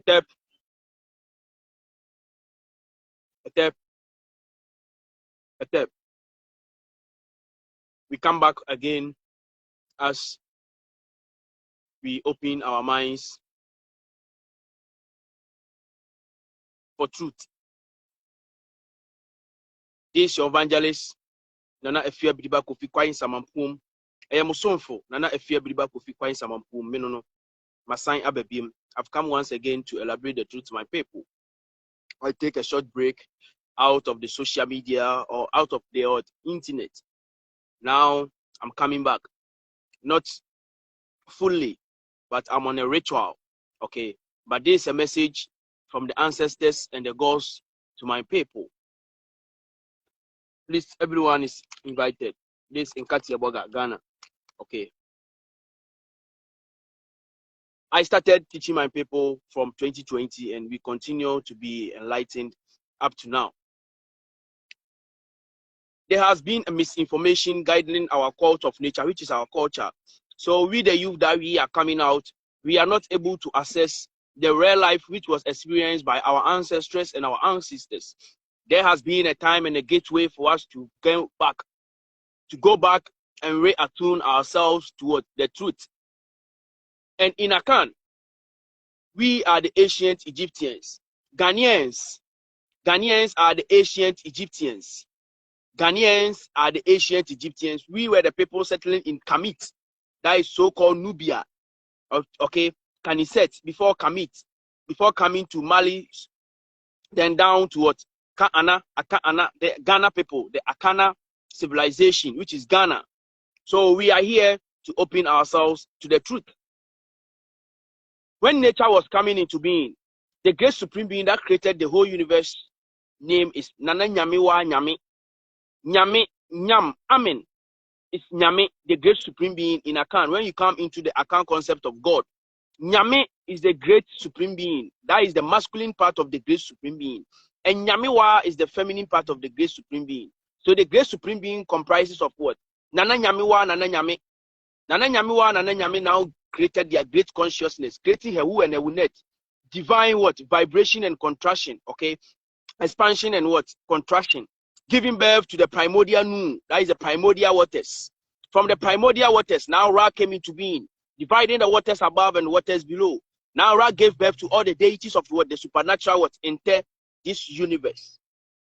Step, step, step. We come back again as we open our minds for truth. This your evangelist, Nana Efia Bidiba Kofi Kwain Samampum. I am Musonfo, Nana Efia Bidiba Kofi Kwain Samampum, Menono, Masan Abebim. I've come once again to elaborate the truth to my people. I take a short break out of the social media or out of the internet. Now I'm coming back, not fully, but I'm on a ritual. Okay, but this is a message from the ancestors and the gods to my people. Please, everyone is invited. This in Katiaboga, Ghana. Okay. I started teaching my people from 2020 and we continue to be enlightened up to now. There has been a misinformation guiding our cult of nature, which is our culture. So we, the youth that we are coming out, we are not able to access the real life which was experienced by our ancestors and our ancestors. There has been a time and a gateway for us to go back and reattune ourselves toward the truth. And in Akan, we are the ancient Egyptians. Ghanaians are the ancient Egyptians. Ghanaians are the ancient Egyptians. We were the people settling in Kamit, that is so-called Nubia. Okay, Kaniset before Kamit, before coming to Mali, then down to what? Akana, the Ghana people, the Akana civilization, which is Ghana. So we are here to open ourselves to the truth. When nature was coming into being, the great supreme being that created the whole universe name is Nana Nyame wa Nyame. Nyame, Nyam, Amen. It's Nyame, the great supreme being in Akan. When you come into the Akan concept of God, Nyame is the great supreme being. That is the masculine part of the great supreme being. And Nyamewa is the feminine part of the great supreme being. So the great supreme being comprises of what? Nana Nyamewa, Nana Nyame. Nana Nyamewa, Nana Nyame now created their great consciousness, creating Hewu and Hewunet. Divine what? Vibration and contraction, okay? Expansion and what? Contraction. Giving birth to the primordial Nu, that is the primordial waters. From the primordial waters, now Ra came into being, dividing the waters above and waters below. Now Ra gave birth to all the deities of what? The supernatural what? Enter this universe.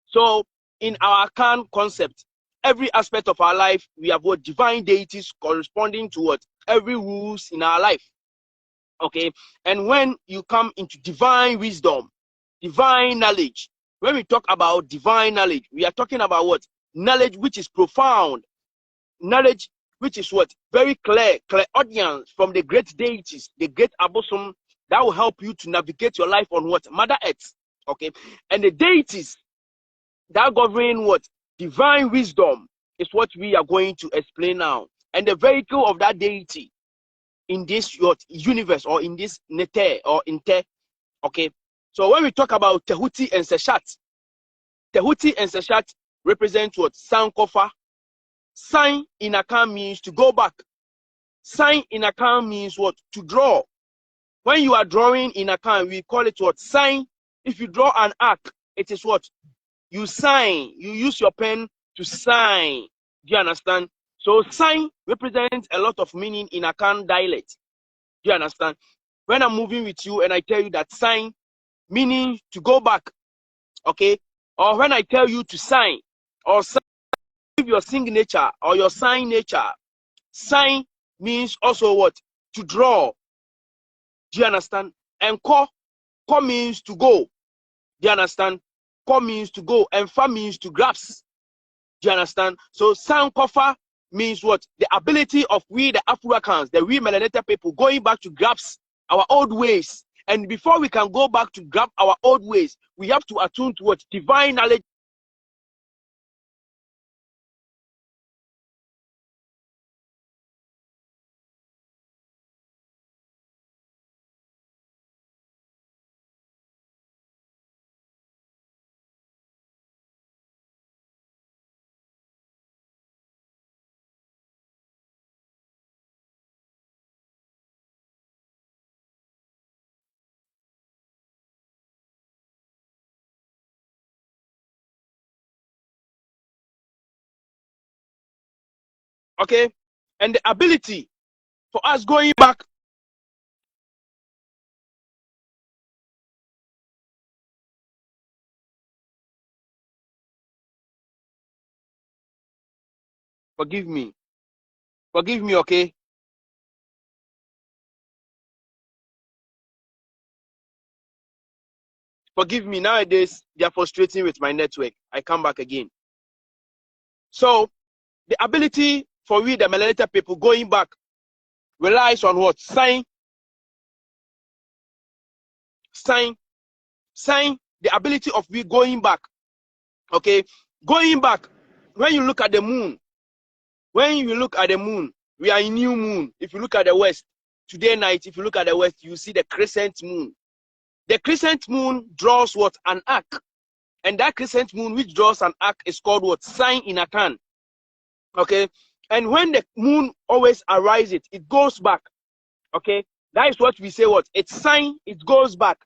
So in our Khan concept, every aspect of our life, we have what? Divine deities corresponding to what? Every rules in our life. Okay, and when you come into divine wisdom, divine knowledge, when we talk about divine knowledge, we are talking about what? Knowledge which is profound, knowledge which is what? Very clear audience from the great deities, the great abosom that will help you to navigate your life on what? Mother Earth. Okay, and the deities that govern what? Divine wisdom is what we are going to explain now. And the vehicle of that deity in this universe or in this nete or inte. Okay, so when we talk about Tehuti and Seshat, Tehuti and Seshat represent what? Sankofa. Sign in Akan means to go back. Sign in Akan means what? To draw. When you are drawing in Akan, we call it what? Sign. If you draw an arc, it is what? You sign. You use your pen to sign. Do you understand? So sign represents a lot of meaning in Akan dialect. Do you understand? When I'm moving with you and I tell you that sign, meaning to go back, okay? Or when I tell you to sign, or sign your signature or your sign nature, sign means also what? To draw. Do you understand? And ko means to go. Do you understand? Ko means to go, and fa means to grasp. Do you understand? So Sankofa means what? The ability of we, the Africans, the we melanated people, going back to grasp our old ways. And before we can go back to grab our old ways, we have to attune to what? Divine knowledge. Okay? And the ability for us going back. Forgive me. Forgive me, okay? Forgive me. Nowadays, they are frustrating with my network. I come back again. So, the ability for we, the melanated people, going back relies on what? Sign. The ability of we going back. Okay? Going back, when you look at the moon, we are in new moon. If you look at the west, today night, if you look at the west, you see the crescent moon. The crescent moon draws what? An arc. And that crescent moon which draws an arc is called what? Sign in Akan. Okay? And when the moon always arises, it goes back. Okay? That is what we say what? It's sign, it goes back.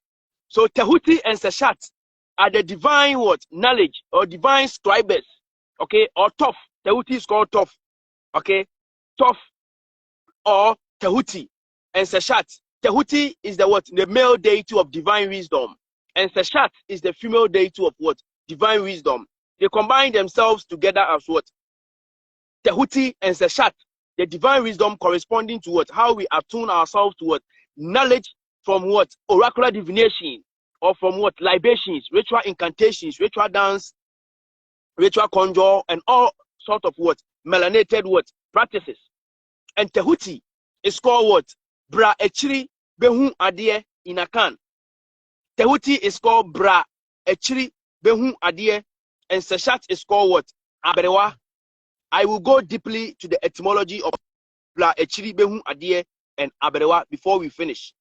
So Tehuti and Seshat are the divine what? Knowledge or divine scribes. Okay? Or Toph. Tehuti is called Toph. Okay? Toph or Tehuti and Seshat. Tehuti is the what? The male deity of divine wisdom. And Seshat is the female deity of what? Divine wisdom. They combine themselves together as what? Tehuti and Seshat. The divine wisdom corresponding to what? How we attune ourselves to what? Knowledge from what? Oracular divination. Or from what? Libations, ritual incantations, ritual dance, ritual conjure, and all sort of what? Melanated what? Practices. And Tehuti is called what? Bra echiri behu adie in Akan. Tehuti is called Bra echiri behu adie, and Seshat is called what? Abrewa. I will go deeply to the etymology of Bra echiri behu adie and Abrewa before we finish.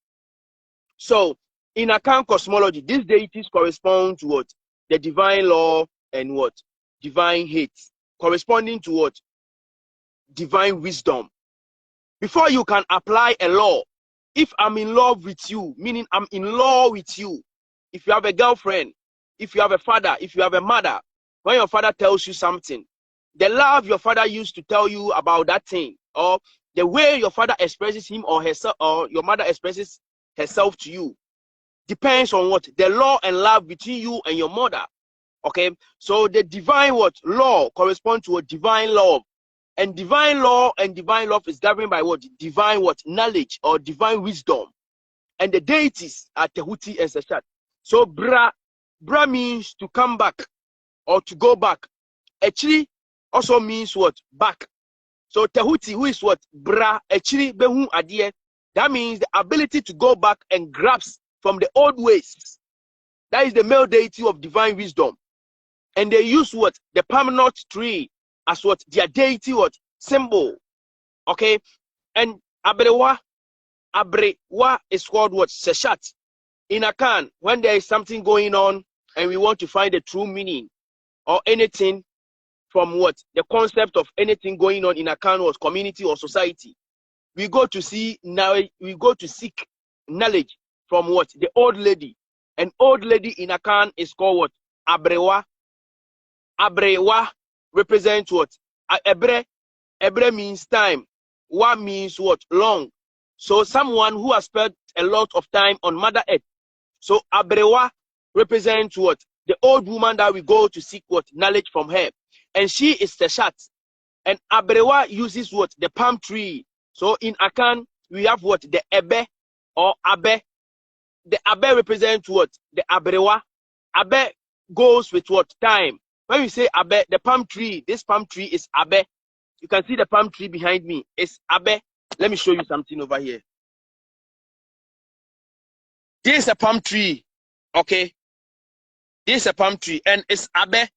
So, in Akan cosmology, these deities correspond to what? The divine law and what? Divine hate. Corresponding to what? Divine wisdom. Before you can apply a law, if I'm in love with you, meaning I'm in law with you, if you have a girlfriend, if you have a father, if you have a mother, when your father tells you something, the love your father used to tell you about that thing, or the way your father expresses him or herself, or your mother expresses herself to you, depends on what? The law and love between you and your mother. Okay? So the divine what? Law corresponds to a divine love. And divine law and divine love is governed by what? Divine what? Knowledge or divine wisdom. And the deities are Tehuti and Seshat. So bra means to come back or to go back. Echiri also means what? Back. So Tehuti, who is what? Bra echiri behu adie. That means the ability to go back and grasp from the old ways. That is the male deity of divine wisdom. And they use what? The palm nut tree as what? Their deity what? Symbol. Okay? And Abrewa is called what? Seshat. In Akan, when there is something going on and we want to find the true meaning or anything from what? The concept of anything going on in Akan or community or society, we go to seek knowledge from what? The old lady. An old lady in Akan is called what? Abrewa. Abrewa represents what? Ebre means time. Wa means what? Long. So someone who has spent a lot of time on Mother Earth. So Abrewa represents what? The old woman that we go to seek what? Knowledge from her. And she is Seshat. And Abrewa uses what? The palm tree. So in Akan, we have what? The Ebe or Abe. The Abe represents what? The Abrewa. Abe goes with what? Time. When we say Abe, the palm tree, this palm tree is Abe. You can see the palm tree behind me. It's Abe. Let me show you something over here. This is a palm tree. Okay. This is a palm tree and it's Abe.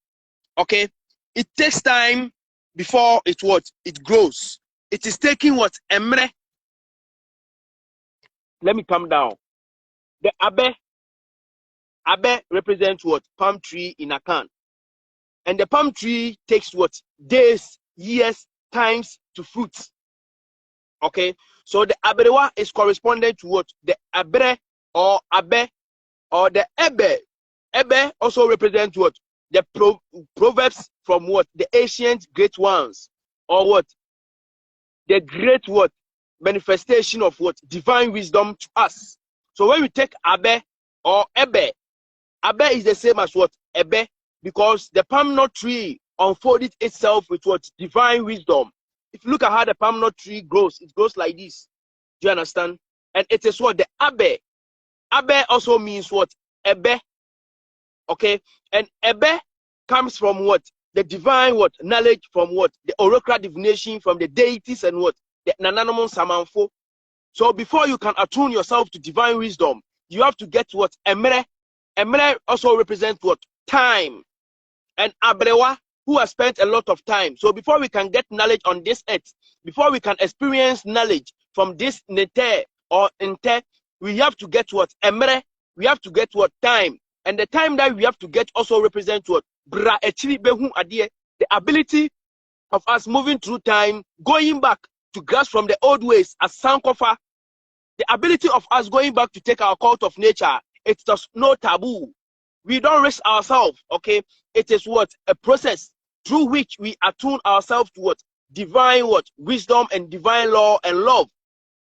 Okay. It takes time before it what? It grows. It is taking what? Emre. Let me come down. The Abe represents what? Palm tree in Akan. And the palm tree takes what? Days, years, times to fruit. Okay. So the Abrewa is corresponding to what? The Abre or Abe or the Ebe. Ebe also represents what? The proverbs from what? The ancient great ones. Or what? the great what? Manifestation of what? Divine wisdom to us. So when we take Abe or Ebe, Abe is the same as what? Ebe, because the palm nut tree unfolded itself with what? Divine wisdom. If you look at how the palm nut tree grows, it grows like this. Do you understand? And it is what? The Abe. Abe also means what? Ebe. Okay? And Ebe comes from what? The divine what? Knowledge from what? The oracular divination from the deities and what? The Nananamon Samanfo. So before you can attune yourself to divine wisdom, you have to get what? Emre. Emre also represents what? Time. And Abrewa, who has spent a lot of time. So before we can get knowledge on this earth, before we can experience knowledge from this nete or inte, we have to get what? Emre. We have to get what? Time. And the time that we have to get also represents what? Bra echiri behu adie. The ability of us moving through time, going back to grasp from the old ways as Sankofa. The ability of us going back to take our cult of nature, it's just no taboo. We don't risk ourselves, okay? It is what? A process through which we attune ourselves to what? Divine what? Wisdom and divine law and love,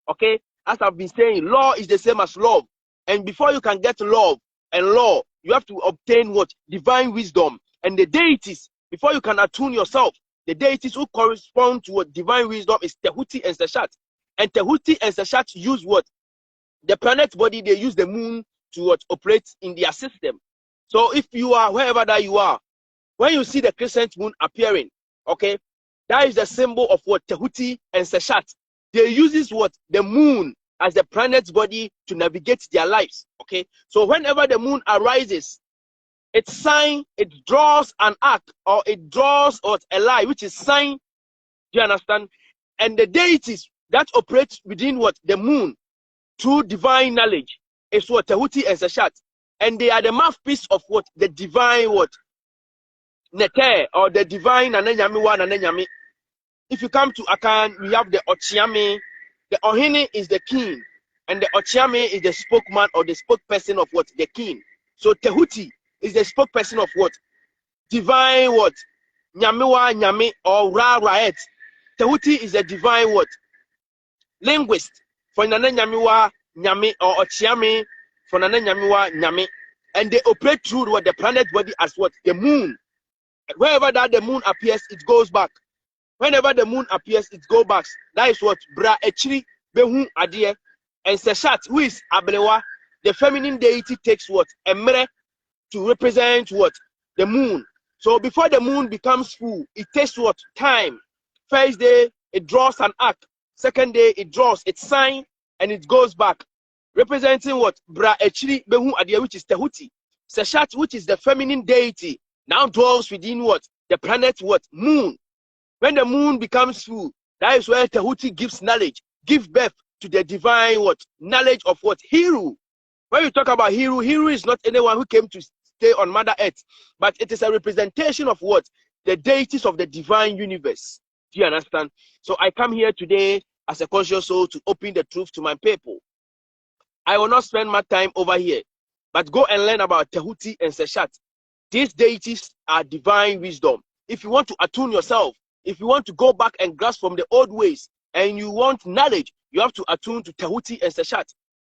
okay? As I've been saying, law is the same as love. And before you can get love and law, you have to obtain what? Divine wisdom. And the deities, before you can attune yourself, the deities who correspond to what? Divine wisdom is Tehuti and Seshat. And Tehuti and Seshat use what? The planet body, they use the moon to what? Operate in their system. So if you are wherever that you are, when you see the crescent moon appearing, okay, that is the symbol of what? Tehuti and Seshat. They use what? The moon as the planet's body to navigate their lives, okay? So whenever the moon arises, its sign, it draws an arc or it draws what? A lie, which is sign. Do you understand? And the deities that operate within what? The moon through divine knowledge is what? Tehuti and Seshat. And they are the mouthpiece of what? The divine what? Nete or the divine Nananyamiwa Nananyami. If you come to Akan, we have the Ochiame. The Ohini is the king. And the Ochiame is the spokesman or the spokesperson of what? The king. So Tehuti is the spokesperson of what? Divine what? Nyamiwa Nyami or Ra Raet. Tehuti is the divine what? Linguist. For Nananyamiwa Nyami or Ochiame for Nananyamiwa Nyami. And they operate through what? The planet body as what? The moon. Wherever that the moon appears, it goes back. Whenever the moon appears, it goes back. That is what? Bra echiri behu adie. And Seshat, who is Ablewa, the feminine deity, takes what? Emre to represent what? The moon. So before the moon becomes full, it takes what? Time. First day, it draws an arc. Second day, it draws its sign and it goes back. Representing what? Bra echiri behu adie, which is Tehuti. Seshat, which is the feminine deity, now dwells within what? The planet what? Moon. When the moon becomes full, that is where Tehuti gives knowledge, gives birth to the divine what? Knowledge of what? Hiru. When you talk about Hiru, Hiru is not anyone who came to stay on Mother Earth, but it is a representation of what? The deities of the divine universe. Do you understand? So I come here today as a conscious soul to open the truth to my people. I will not spend my time over here, but go and learn about Tehuti and Seshat. These deities are divine wisdom. If you want to attune yourself, if you want to go back and grasp from the old ways, and you want knowledge, you have to attune to Tehuti and Seshat.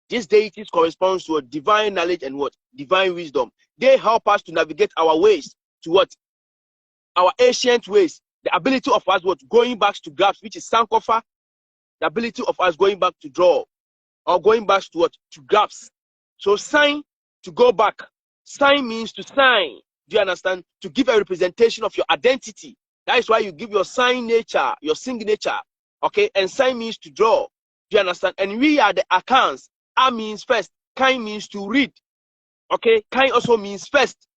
These deities correspond to a divine knowledge and what? Divine wisdom. They help us to navigate our ways to what? Our ancient ways. The ability of us what? Going back to grasp, which is Sankofa. The ability of us going back to draw, or going back to what? To grasp. So sign, to go back. Sign means to sign. Do you understand? To give a representation of your identity. That is why you give your sign nature, your signature. Okay? And sign means to draw. Do you understand? And we are the accounts. A means first. Kind means to read. Okay? Kind also means first.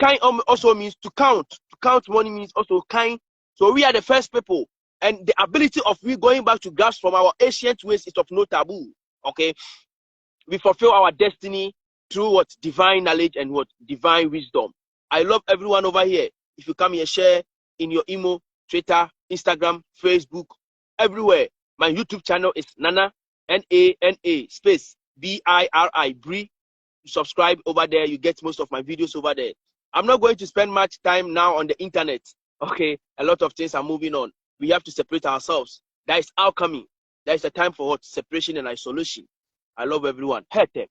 Kind also means to count. To count money means also kind. So we are the first people. And the ability of we going back to grasp from our ancient ways is of no taboo. Okay? We fulfill our destiny through what? Divine knowledge and what? Divine wisdom. I love everyone over here. If you come here, share in your email, Twitter, Instagram, Facebook, everywhere. My YouTube channel is Nana, N-A-N-A, space, B-I-R-I, Bree. You subscribe over there. You get most of my videos over there. I'm not going to spend much time now on the internet. Okay, a lot of things are moving on. We have to separate ourselves. That is alchemy. That is a time for what? Separation and isolation. I love everyone. Hete.